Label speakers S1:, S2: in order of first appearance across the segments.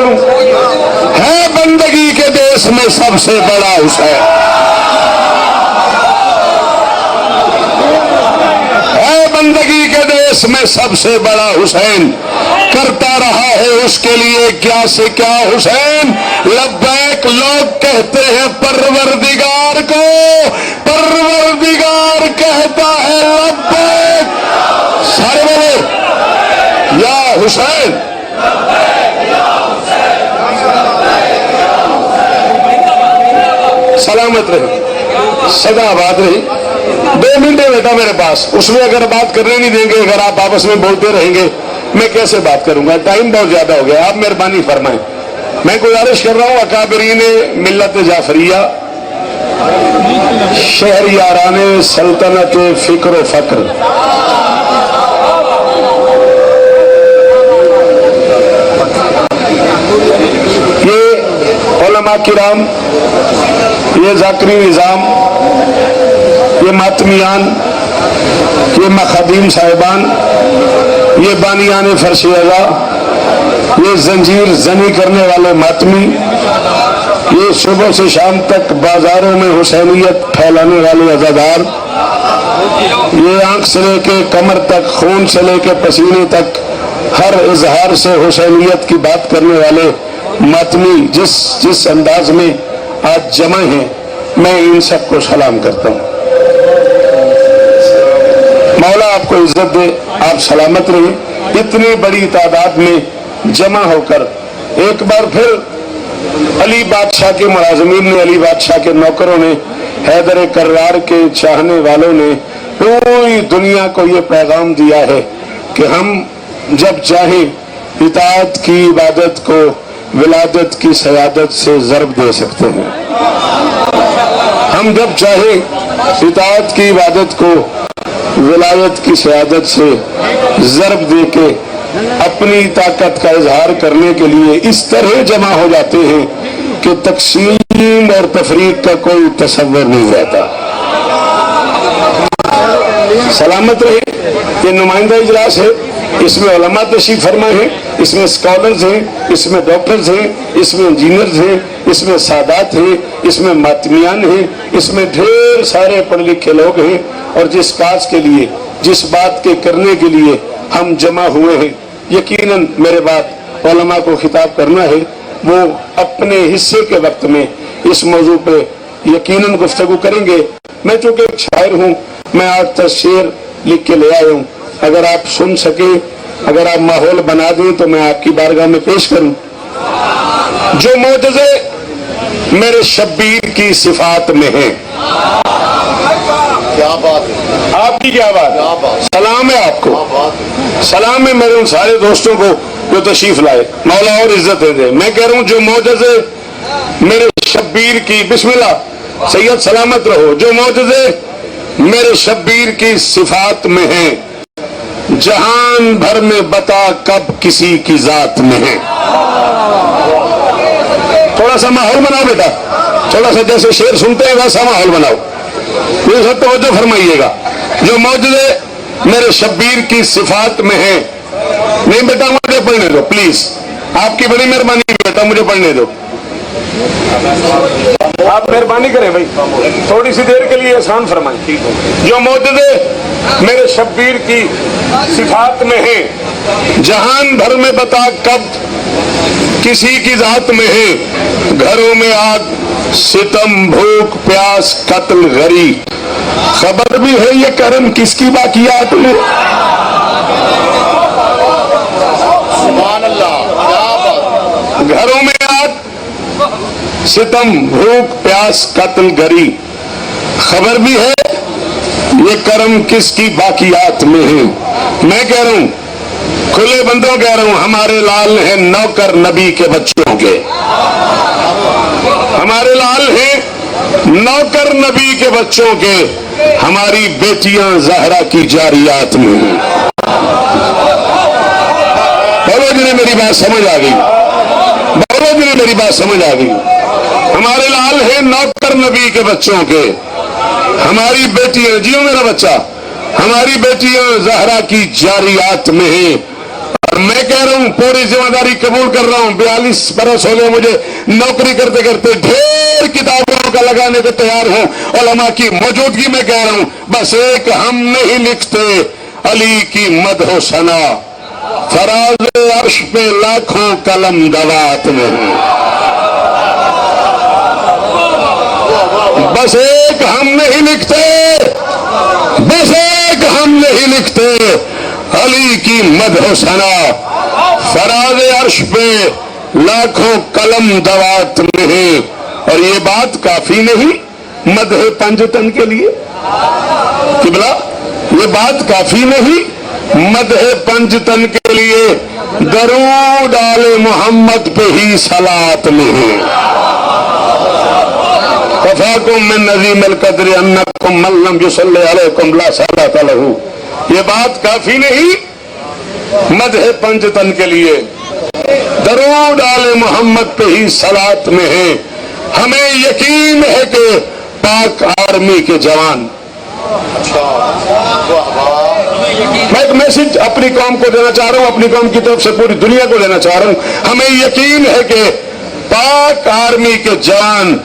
S1: کروں؟ ہے بندگی کے دیس میں سب سے بڑا حسین، ہے بندگی کے دیس میں سب سے بڑا حسین، کرتا رہا ہے اس کے لیے کیا سے کیا حسین، لبیک لوگ کہتے ہیں پروردگار کو، پروردگار کہتا ہے لبیک، سارے بولو یا حسین، سلامت رہے، سدا آباد رہی۔ 2 منٹ ہے بیٹا میرے پاس، اس میں اگر بات کرنے نہیں دیں گے، اگر آپ آپس میں بولتے رہیں گے میں کیسے بات کروں گا؟ ٹائم بہت زیادہ ہو گیا، آپ مہربانی فرمائیں۔ میں گزارش کر رہا ہوں اکابرین ملت جعفریہ، شہریاران سلطنت فکر و فقر، یہ علماء کرام، یہ ذاکری نظام، یہ ماتمیان، یہ مخادیم صاحبان، یہ بانیان فرش اعضا، یہ زنجیر زنی کرنے والے ماتمی، یہ صبح سے شام تک بازاروں میں حسینیت پھیلانے والے عزادار، یہ آنکھ سے لے کے کمر تک، خون سے لے کے پسینے تک ہر اظہار سے حسینیت کی بات کرنے والے ماتمی جس انداز میں آج جمع ہیں، میں ان سب کو سلام کرتا ہوں۔ مولا آپ کو عزت دے، آپ سلامت رہیں۔ اتنی بڑی تعداد میں جمع ہو کر ایک بار پھر علی بادشاہ کے ملازمین نے، علی بادشاہ کے نوکروں نے، حیدر کرار کے چاہنے والوں نے پوری دنیا کو یہ پیغام دیا ہے کہ ہم جب چاہیں اطاعت کی عبادت کو ولادت کی سیادت سے ضرب دے سکتے ہیں، ہم جب چاہیں اطاعت کی عبادت کو ولایت کی سیادت سے ضرب دے کے اپنی طاقت کا اظہار کرنے کے لیے اس طرح جمع ہو جاتے ہیں کہ تقسیم اور تفریق کا کوئی تصور نہیں رہتا۔ سلامت رہے۔ یہ نمائندہ اجلاس ہے، اس میں علماء تشریف فرما ہیں، اس میں اسکالرز ہیں، اس میں ڈاکٹرز ہیں، اس میں انجینئرز ہیں، اس میں سادات ہیں، اس میں ماتمیان ہیں، اس میں ڈھیر سارے پڑھے لکھے لوگ ہیں، اور جس کاج کے لیے، جس بات کے کرنے کے لیے ہم جمع ہوئے ہیں، یقیناً میرے بات علماء کو خطاب کرنا ہے، وہ اپنے حصے کے وقت میں اس موضوع پہ یقیناً گفتگو کریں گے۔ میں چونکہ ایک شاعر ہوں، میں آج تک شعر لکھ کے لے آیا ہوں، اگر آپ سن سکیں، اگر آپ ماحول بنا دیں تو میں آپ کی بارگاہ میں پیش کروں۔ جو معجزے میرے شبیر کی صفات میں ہیں،
S2: کیا بات ہے،
S1: آپ کی کیا بات ہے، سلام ہے آپ کو، سلام ہے میرے ان سارے دوستوں کو جو تشریف لائے، مولا اور عزت دے۔ میں کہہ رہا ہوں جو معجزے میرے شبیر کی، بسم اللہ سید سلامت رہو، جو معجزے میرے شبیر کی صفات میں ہیں، جہان بھر میں بتا کب کسی کی ذات میں ہے۔ تھوڑا سا ماحول بناؤ بیٹا، تھوڑا سا جیسے شعر سنتے ہیں ویسا ماحول بناؤ، یہ سب توجہ فرمائیے گا۔ جو معجزے میرے شبیر کی صفات میں ہیں، نہیں بیٹا مجھے پڑھنے دو پلیز، آپ کی بڑی مہربانی بیٹا مجھے پڑھنے دو، آپ مہربانی کریں بھائی، تھوڑی سی دیر کے لیے احسان فرمائیں۔ جو معجزے میرے شبیر کی صفات میں ہیں، جہان بھر میں بتا کب کسی کی ذات میں ہے، گھروں میں آگ ستم بھوک پیاس قتل غری، خبر بھی ہے یہ کرم کس کی باقیات میں۔
S2: سبحان اللہ، کیا بات،
S1: گھروں میں آگ ستم بھوک پیاس قتل غری، خبر بھی ہے یہ کرم کس کی باقیات میں ہے۔ میں کہہ رہا ہوں، کھلے بندوں کہہ رہا ہوں، ہمارے لال ہیں نوکر نبی کے بچوں کے، ہمارے لال ہیں نوکر نبی کے بچوں کے، ہماری بیٹیاں زہرا کی جاریات میں ہیں۔ بولو جنہیں میری بات سمجھ آ گئی، بولو جنہیں میری بات سمجھ آ گئی۔ ہمارے لال ہیں نوکر نبی کے بچوں کے، ہماری بیٹیاں، جیو میرا بچہ، ہماری بیٹیاں زہرا کی جاریات میں ہیں، اور اور میں کہہ رہا ہوں پوری ذمہ داری قبول کر رہا ہوں، 42 برس ہو گئے مجھے نوکری کرتے کرتے، ڈھیر کتابوں کا لگانے کو تیار ہوں، علماء کی موجودگی میں کہہ رہا ہوں، بس ایک ہم نہیں لکھتے علی کی مدح و ثنا، فراز عرش پہ لاکھوں قلم دوات میں ہوں، بس ایک ہم نہیں لکھتے، بس ایک ہم نہیں لکھتے علی کی مدح و ثنا، فراز عرش پہ لاکھوں قلم دوات میں ہے۔ اور یہ بات کافی نہیں مدح پنجتن کے لیے قبلہ، یہ بات کافی نہیں مدح پنجتن کے لیے، درود آل محمد پہ ہی صلاۃ میں ہے۔ کفاکم من عظیم القدر انکم من لم یصلی علیکم لا صلاۃ لہ، یہ بات کافی نہیں مدح پنجتن کے لیے، درود آل محمد پہ ہی صلاۃ میں ہے۔ ہمیں یقین ہے کہ پاک آرمی کے جوان، میں ایک میسج اپنی قوم کو دینا چاہ رہا ہوں، اپنی قوم کی طرف سے پوری دنیا کو دینا چاہ رہا ہوں، ہمیں یقین ہے کہ پاک آرمی کے جوان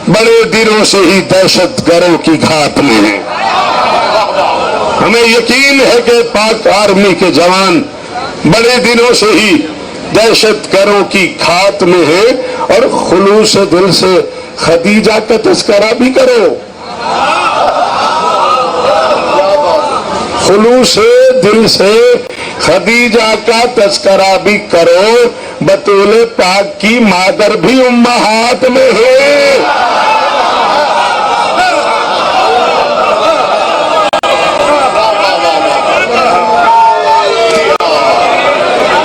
S1: بڑے دنوں سے ہی دہشت گردوں کی گھات میں ہیں۔ ہمیں یقین ہے کہ پاک آرمی کے جوان بڑے دنوں سے ہی دہشت گردوں کی گھات میں ہیں، اور خلوص دل سے خدیجہ کا تذکرہ بھی کرو، خلوص دل سے خدیجہ کا تذکرہ بھی کرو، بطول پاک کی مادر بھی امہات میں ہے۔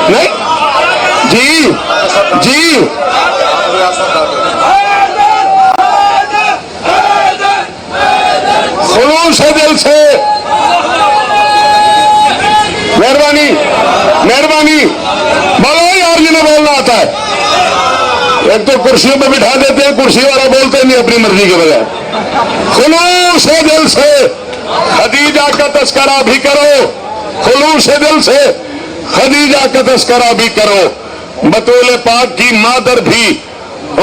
S1: نہیں جی جی خلوص دل سے، مہربانی مہربانی بولو یار، جنہیں بولنا آتا ہے، ایک تو کرسیوں پہ بٹھا دیتے ہیں، کرسی والا بولتے نہیں اپنی مرضی کے بغیر۔ خلوص دل سے خدیجہ کا تذکرہ بھی کرو، خلوص دل سے خدیجہ کا تذکرہ بھی کرو، بطول پاک کی مادر بھی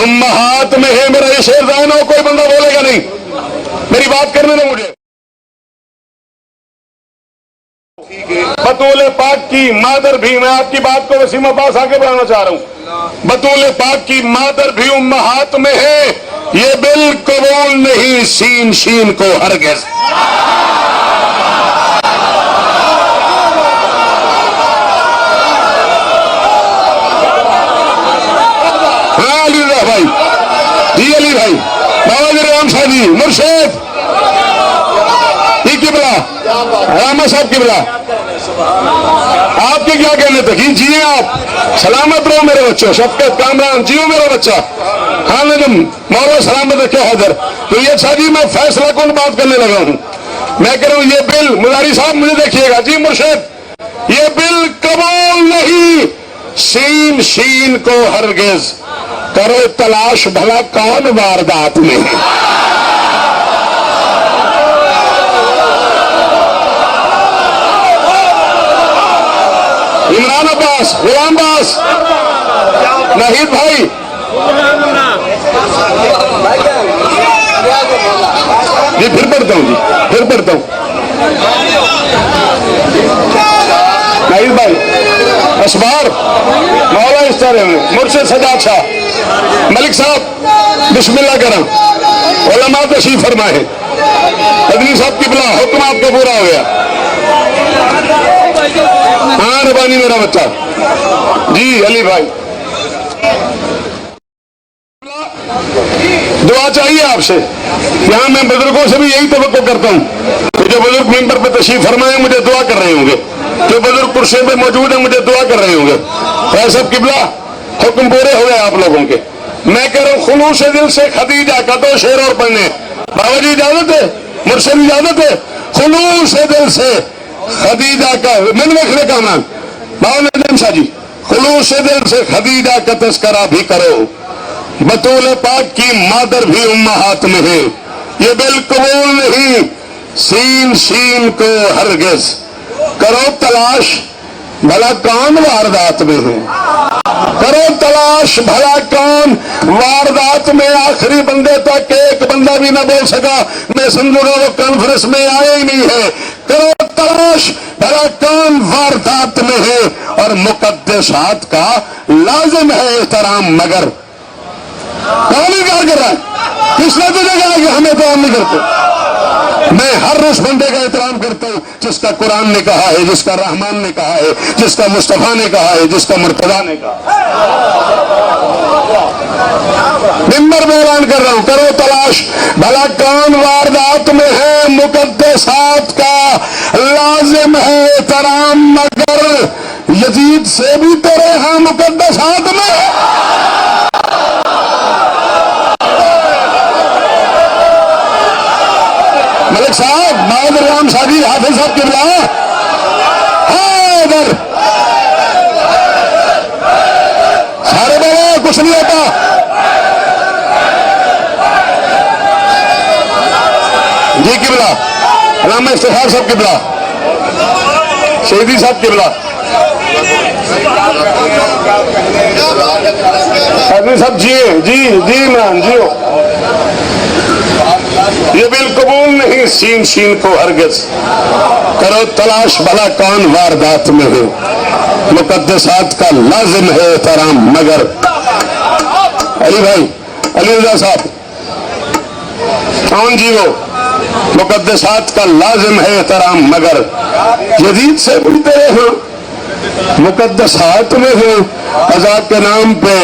S1: امہات میں ہے۔ میرا یہ شعر ذہن ہو، کوئی بندہ بولے گا نہیں، میری بات کرنے دو مجھے۔ بطول پاک کی مادر بھی، میں آپ کی بات کو وسیم عباس آگے بڑھانا چاہ رہا ہوں، بطول پاک کی مادر بھی امہات میں ہے، یہ بالقبول نہیں سین شین کو ہرگز۔ ہاں علی رضا بھائی، جی علی بھائی، بابا جی رام شاہ جی، مرشد قبلہ، علامہ صاحب قبلہ، آپ کے کیا کہنے تھے؟ جیئے آپ، سلامت رہو میرے بچوں، شفقت کامران، جیو میرا بچہ، ہاں نجم مولا سلامت رکھے حیدر۔ تو یہ اچھا جی، میں فیصلہ کن بات کرنے لگا ہوں، میں کہہ رہا ہوں یہ بل، مزاری صاحب مجھے دیکھیے گا، جی مرشد، یہ بل قبول نہیں سین شین کو ہرگز، کرو تلاش بھلا کون واردات میں ہے۔ عمران عباس، غلام باس، نہید بھائی، جی پھر پڑھتا ہوں، جی پھر پڑھتا ہوں، نہید بھائی، اسبار، مولا استعارے میں، مرشد سجاد شاہ، ملک صاحب بسم اللہ کرم، علماء تشریف فرمائے، ادنی صاحب کی بلا، حکم آپ کا پورا ہو گیا۔ ہاں ربانی میرا بچہ، جی علی بھائی، دعا چاہیے آپ سے، یہاں میں بزرگوں سے بھی یہی توقع کرتا ہوں کہ جو بزرگ ممبر پہ تشریف فرمائے مجھے دعا کر رہے ہوں گے، جو بزرگ کرسی پہ موجود ہیں مجھے دعا کر رہے ہوں گے۔ خیر صاحب قبلہ، حکم پورے ہو گئے آپ لوگوں کے، میں کہہ رہا ہوں خلوص دل سے خدیجہ کا، دو شعر اور پڑھنے، بابا جی اجازت ہے، مرشد اجازت ہے، خلوص دل سے خدیجہ کا، من رکھنے کا نام بابا نجم شاہ جی، خلوص دل سے خدیجہ کا تذکرہ بھی کرو، بطول پاک کی مادر بھی امہات میں ہے، یہ بالقبول نہیں سین شین کو ہرگز، کرو تلاش بھلا کون واردات میں ہے؟ کرو تلاش بھلا کون واردات میں؟ آخری بندے تک ایک بندہ بھی نہ بول سکا، میں سمجھوں گا وہ کانفرنس میں آئے ہی نہیں ہے۔ کرو تلاش بھلا کون واردات میں ہے اور مقدسات کا لازم ہے احترام، مگر کون انکار کر رہا ہے؟ کس نے تجھے کہا کہ ہم احترام نہیں کرتے؟ میں ہر اس بندے کا احترام کرتا ہوں جس کا قرآن نے کہا ہے، جس کا رحمان نے کہا ہے، جس کا مصطفیٰ نے کہا ہے، جس کا مرتضیٰ نے کہا ہے۔ ممبر میں اعلان کر رہا ہوں، کرو تلاش بھلا کون واردات میں ہے، مقدسات کا لازم ہے احترام، مگر یزید سے بھی تیرے ہاں مقدسات میں ہے۔ ملک صاحب، محمد رام شادی حافظ صاحب کے بلا ہاں ادھر سارے بولے، کچھ نہیں ہوتا۔ جی قبلہ، علامہ افتخار صاحب قبلہ، شہیدی صاحب قبلہ، حافظ صاحب جی مان جی ہو۔ یہ بالقبول نہیں سین شین کو ہرگز۔ کرو تلاش بھلا کون واردات میں ہے، مقدسات کا لازم ہے احترام، مگر علی بھائی، علی رضا صاحب کون جی وہ؟ مقدسات کا لازم ہے احترام، مگر یزید سے بھی تیرے ہاں مقدسات میں ہے۔ آزاد کے نام پہ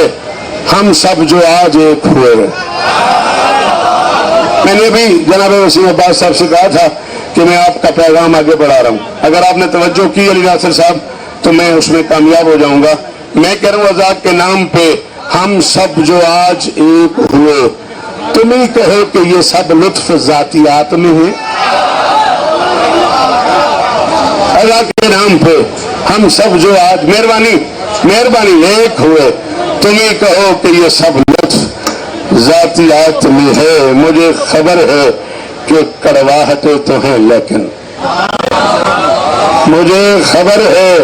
S1: ہم سب جو آج ایک ہوئے۔ میں نے بھی جناب وسیم عباس صاحب سے کہا تھا کہ میں آپ کا پیغام آگے بڑھا رہا ہوں، اگر آپ نے توجہ کی علی ناصر صاحب تو میں اس میں کامیاب ہو جاؤں گا۔ میں کہہ رہا ہوں آزاد کے نام پہ ہم سب جو آج ایک ہوئے، تم ہی کہو کہ یہ سب لطف ذاتیات میں ہے۔ آزاد کے نام پہ ہم سب جو آج مہربانی ایک ہوئے، تم ہی کہو کہ یہ سب لطف ذاتیات میں ہے۔ مجھے خبر ہے کہ کڑواہٹیں تو ہیں، لیکن مجھے خبر ہے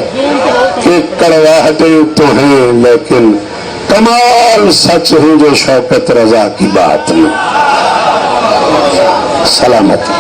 S1: کہ کڑواہٹیں تو ہیں، لیکن کمال سچ ہے جو شوکت رضا کی بات میں۔ سلامت۔